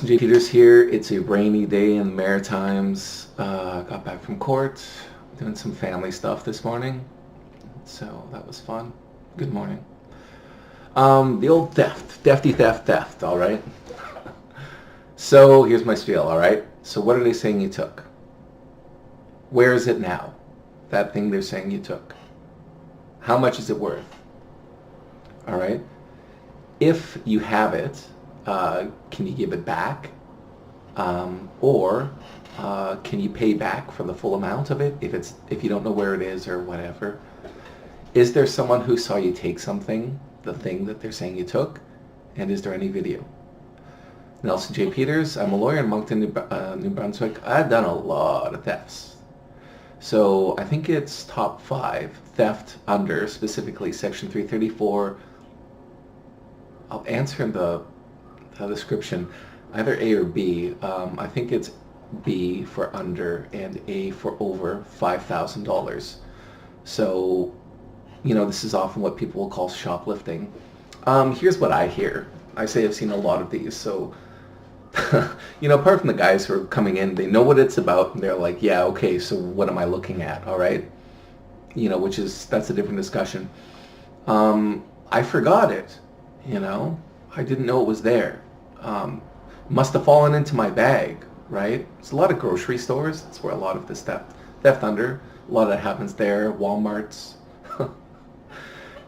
J. Peters here. It's a rainy day in the Maritimes. Got back from court, doing some family stuff this morning, so that was fun. Good morning. The old theft, all right? So here's my spiel, all right? So what are they saying you took? Where is it now? That thing they're saying you took. How much is it worth? All right? If you have it, can you give it back? Or can you pay back for the full amount of it if you don't know where it is or whatever? Is there someone who saw you take something, the thing that they're saying you took? And is there any video? Nelson J. Peters, I'm a lawyer in Moncton, New Brunswick. I've done a lot of thefts. So I think it's top 5 theft under specifically section 334. I'll answer in the description, either A or B. I think it's B for under and A for over $5,000. So, this is often what people will call shoplifting. Here's what I hear. I say I've seen a lot of these. So, apart from the guys who are coming in, they know what it's about, and they're like, yeah, okay, so what am I looking at, all right? That's a different discussion. I forgot it, I didn't know it was there. Must have fallen into my bag, right? There's a lot of grocery stores. That's where a lot of this theft under. A lot of that happens there. Walmarts.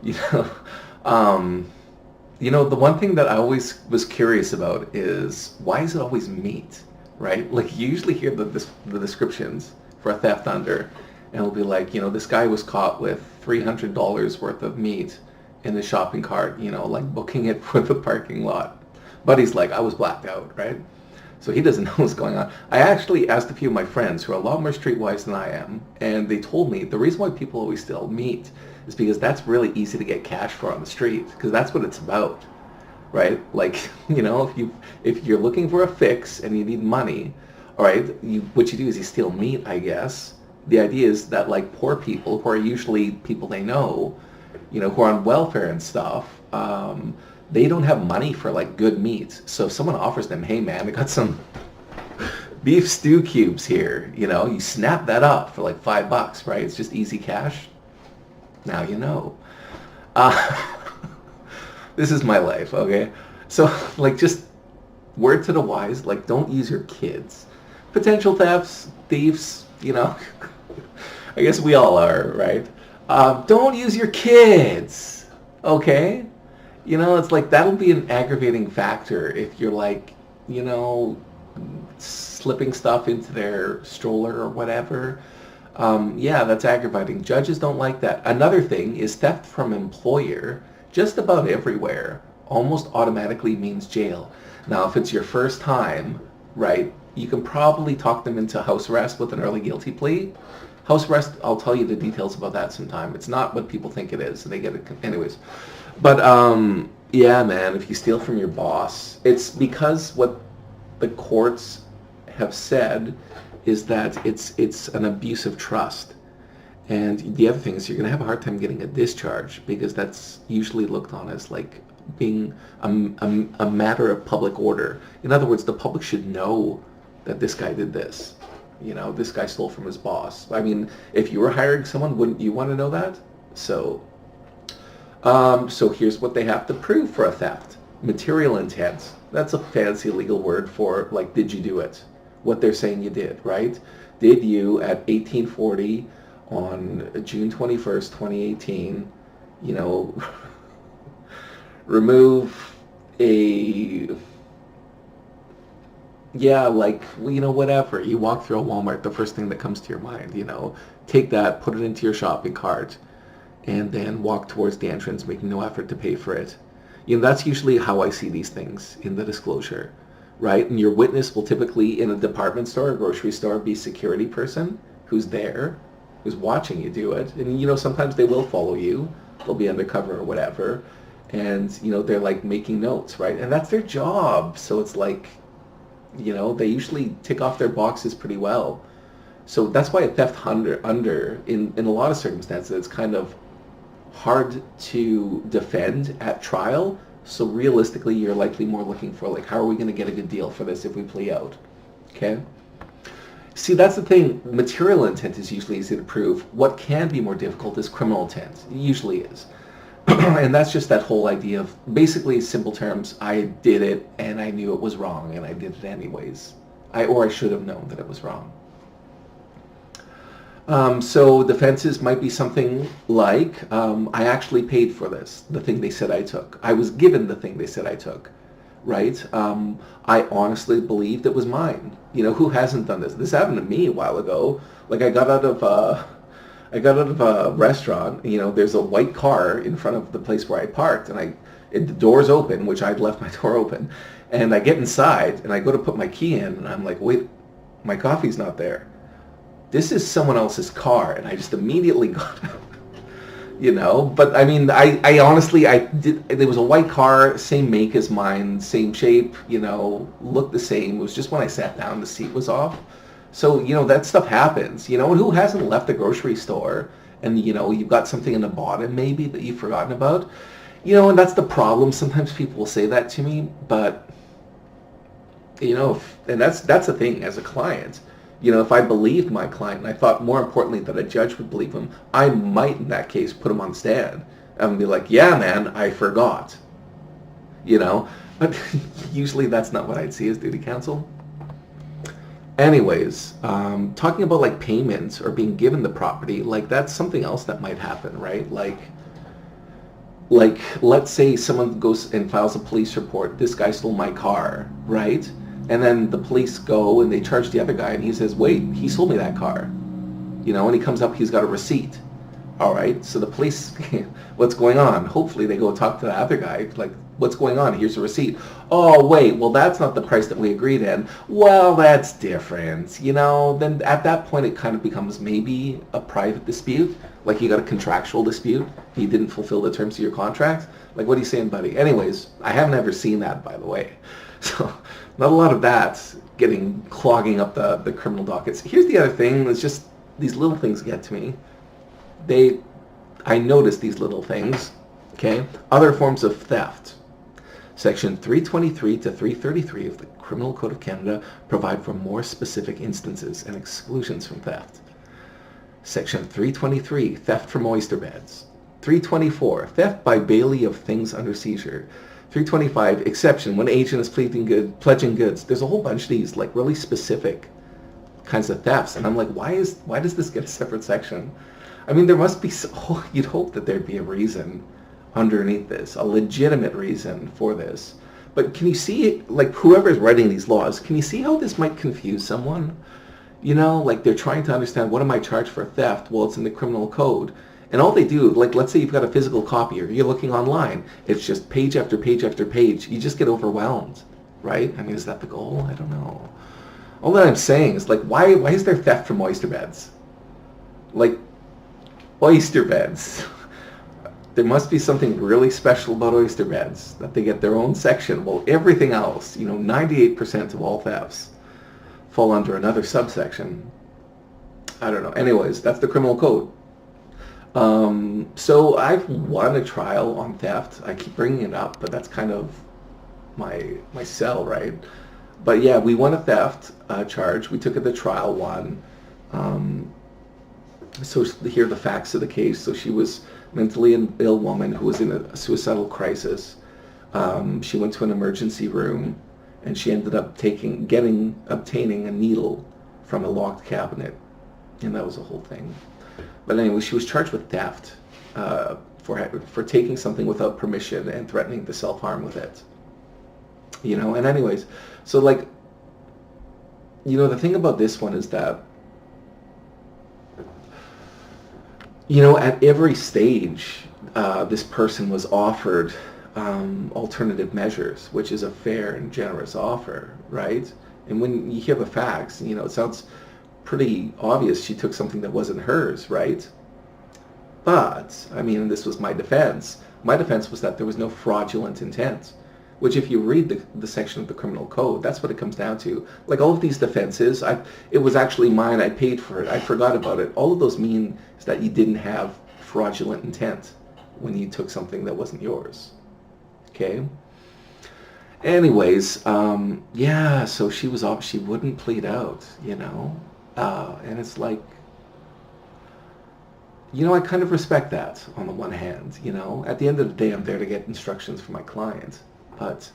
The one thing that I always was curious about is, why is it always meat, right? Like, you usually hear the descriptions for a theft under, and it'll be like, this guy was caught with $300 worth of meat in the shopping cart, like booking it for the parking lot. But he's like, I was blacked out, right? So he doesn't know what's going on. I actually asked a few of my friends who are a lot more streetwise than I am, and they told me the reason why people always steal meat is because that's really easy to get cash for on the street, because that's what it's about, right? Like, if you're looking for a fix and you need money, all right, what you do is you steal meat, I guess. The idea is that, like, poor people, who are usually people they know, who are on welfare and stuff, they don't have money for, like, good meat. So if someone offers them, hey man, I got some beef stew cubes here, you snap that up for like $5, right? It's just easy cash. Now you know. This is my life, okay? So, like, just word to the wise, like, don't use your kids. Potential thieves, I guess we all are, right? Don't use your kids, okay? It's like, that'll be an aggravating factor if you're like, slipping stuff into their stroller or whatever. Yeah, that's aggravating. Judges don't like that. Another thing is theft from employer, just about everywhere, almost automatically means jail. Now, if it's your first time, right, you can probably talk them into house arrest with an early guilty plea. House arrest, I'll tell you the details about that sometime. It's not what people think it is. They get it anyways. But, yeah, man, if you steal from your boss, it's because what the courts have said is that it's an abuse of trust. And the other thing is, you're going to have a hard time getting a discharge, because that's usually looked on as like being a matter of public order. In other words, the public should know that this guy did this. This guy stole from his boss. I mean, if you were hiring someone, wouldn't you want to know that? So here's what they have to prove for a theft. Material intent. That's a fancy legal word for, like, did you do it? What they're saying you did, right? Did you, at 1840, on June 21st, 2018, remove a... Yeah, like, whatever. You walk through a Walmart, the first thing that comes to your mind, take that, put it into your shopping cart, and then walk towards the entrance, making no effort to pay for it. That's usually how I see these things in the disclosure, right? And your witness will typically, in a department store or grocery store, be a security person who's there, who's watching you do it. And, sometimes they will follow you. They'll be undercover or whatever. And, they're, like, making notes, right? And that's their job. So it's like, they usually tick off their boxes pretty well. So that's why a theft under in a lot of circumstances, it's kind of hard to defend at trial, So realistically, you're likely more looking for, like, how are we going to get a good deal for this if we plea out? Okay? See, that's the thing. Material intent is usually easy to prove. What can be more difficult is criminal intent. It usually is. And that's just that whole idea of, basically, simple terms, I did it and I knew it was wrong and I did it anyways. Or I should have known that it was wrong. So defenses might be something like, I actually paid for this, the thing they said I took. I was given the thing they said I took, right? I honestly believed it was mine. You know, who hasn't done this? This happened to me a while ago. Like, I got out of a restaurant. You know, there's a white car in front of the place where I parked, and the door's open, which I'd left my door open, and I get inside and I go to put my key in, and I'm like, wait, my coffee's not there. This is someone else's car, and I just immediately got out. You know, but I mean, I honestly, there was a white car, same make as mine, same shape, you know, looked the same. It was just when I sat down, the seat was off. So, you know, that stuff happens, you know, and who hasn't left the grocery store and, you know, you've got something in the bottom maybe that you've forgotten about, you know, and that's the problem. Sometimes people will say that to me, but, you know, and that's the thing as a client. You know, if I believed my client, and I thought more importantly that a judge would believe him, I might in that case put him on stand and be like, yeah, man, I forgot. You know, but usually that's not what I'd see as duty counsel. Anyways, talking about like payments or being given the property, like that's something else that might happen, right? Like let's say someone goes and files a police report, this guy stole my car, right? And then the police go and they charge the other guy and he says, wait, he sold me that car. You know, and he comes up, he's got a receipt. All right, so the police, what's going on? Hopefully they go talk to the other guy, like, what's going on? Here's a receipt. Oh, wait, well, that's not the price that we agreed in. Well, that's different. You know, then at that point it kind of becomes maybe a private dispute. Like you got a contractual dispute. You didn't fulfill the terms of your contract. Like, what are you saying, buddy? Anyways, I haven't ever seen that, by the way. So not a lot of that clogging up the criminal dockets. Here's the other thing. It's just these little things get to me. I notice these little things. Okay. Other forms of theft. Section 323 to 333 of the Criminal Code of Canada provide for more specific instances and exclusions from theft. Section 323, theft from oyster beds. 324, theft by bailee of things under seizure. 325, exception, when agent is pledging goods. There's a whole bunch of these, like, really specific kinds of thefts. And I'm like, why does this get a separate section? I mean, there must be, you'd hope that there'd be a reason underneath this, a legitimate reason for this. But can you see, like, whoever's writing these laws, can you see how this might confuse someone? You know, like, they're trying to understand, what am I charged for theft? Well, it's in the criminal code. And all they do, like, let's say you've got a physical copy or you're looking online, it's just page after page after page. You just get overwhelmed, right? I mean, is that the goal? I don't know. All that I'm saying is, like, why is there theft from oyster beds? Like, oyster beds. There must be something really special about oyster beds, that they get their own section. Well, everything else, you know, 98% of all thefts fall under another subsection. I don't know. Anyways, that's the criminal code. So I've won a trial on theft. I keep bringing it up, but that's kind of my sell, right? But yeah, we won a theft charge. We took it to trial, won. So here are the facts of the case. So she was a mentally ill woman who was in a suicidal crisis. She went to an emergency room, and she ended up obtaining a needle from a locked cabinet, and that was the whole thing. But anyway, she was charged with theft for taking something without permission and threatening to self-harm with it. You know, and anyways, so, like, you know, the thing about this one is that, you know, at every stage, this person was offered alternative measures, which is a fair and generous offer, right? And when you hear the facts, you know, it sounds pretty obvious she took something that wasn't hers, right? But, I mean, this was my defense. My defense was that there was no fraudulent intent, which if you read the section of the criminal code, that's what it comes down to. Like, all of these defenses, it was actually mine, I paid for it, I forgot about it. All of those mean is that you didn't have fraudulent intent when you took something that wasn't yours. Okay. Anyways, yeah, so she was off. She wouldn't plead out, and it's like, I kind of respect that on the one hand. At the end of the day, I'm there to get instructions for my client, but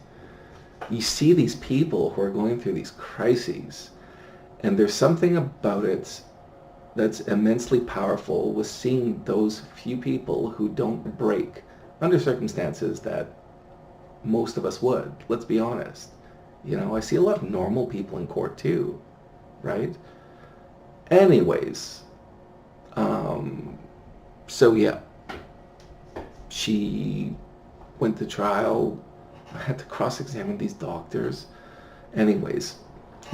you see these people who are going through these crises, and there's something about it that's immensely powerful with seeing those few people who don't break under circumstances that most of us would. Let's be honest. I see a lot of normal people in court too, right? Anyways, so yeah, she went to trial. I had to cross-examine these doctors. Anyways,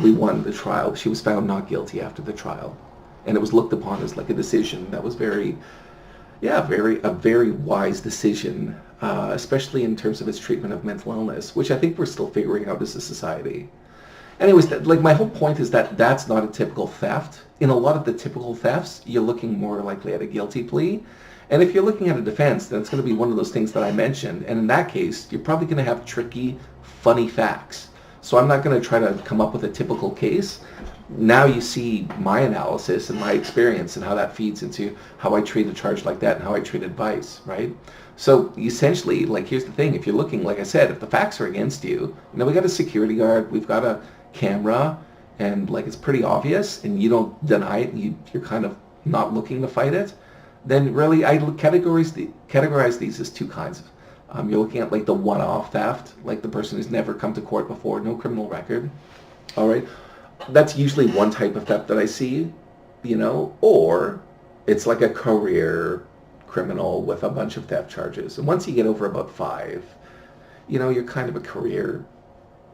we won the trial. She was found not guilty after the trial, and it was looked upon as like a decision that was a very wise decision, especially in terms of its treatment of mental illness, which I think we're still figuring out as a society. Anyways, my whole point is that that's not a typical theft. In a lot of the typical thefts, you're looking more likely at a guilty plea. And if you're looking at a defense, then it's going to be one of those things that I mentioned. And in that case, you're probably going to have tricky, funny facts. So I'm not going to try to come up with a typical case. Now you see my analysis and my experience and how that feeds into how I treat a charge like that and how I treat advice, right? So essentially, here's the thing. If you're looking, like I said, if the facts are against you, we got a security guard, we've got a camera, and it's pretty obvious, and you don't deny it, you're kind of not looking to fight it, then really I categorize these as two kinds. You're looking at the one-off theft, like the person who's never come to court before, no criminal record. All right. That's usually one type of theft that I see, or it's like a career criminal with a bunch of theft charges. And once you get over about 5, you're kind of a career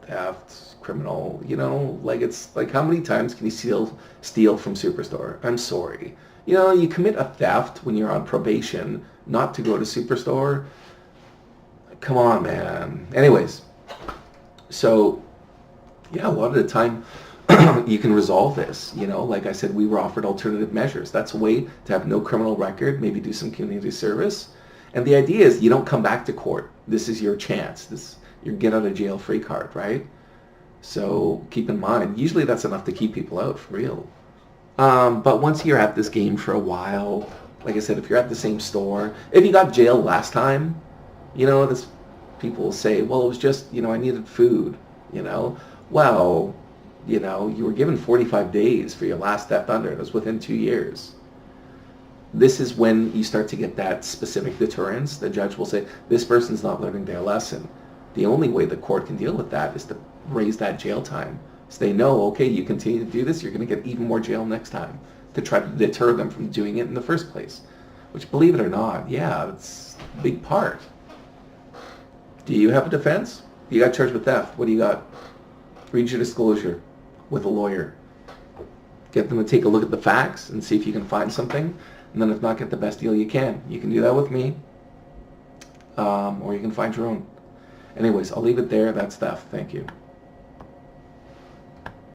theft criminal, it's like, how many times can you steal from Superstore? I'm sorry. You commit a theft when you're on probation not to go to Superstore. Come on, man. Anyways, so yeah, a lot of the time you can resolve this. Like I said, we were offered alternative measures. That's a way to have no criminal record, maybe do some community service. And the idea is you don't come back to court. This is your chance. Your get out of jail free card, right? So keep in mind, usually that's enough to keep people out for real. But once you're at this game for a while, like I said, if you're at the same store, if you got jailed last time, people will say, well, it was just, I needed food, Well, you were given 45 days for your last theft under. It was within 2 years. This is when you start to get that specific deterrence. The judge will say, this person's not learning their lesson. The only way the court can deal with that is to raise that jail time. So they know, okay, you continue to do this, you're going to get even more jail next time, to try to deter them from doing it in the first place. Which, believe it or not, yeah, it's a big part. Do you have a defense? You got charged with theft. What do you got? Read your disclosure with a lawyer. Get them to take a look at the facts and see if you can find something. And then if not, get the best deal you can. You can do that with me. Or you can find your own. Anyways, I'll leave it there. That's theft. Thank you.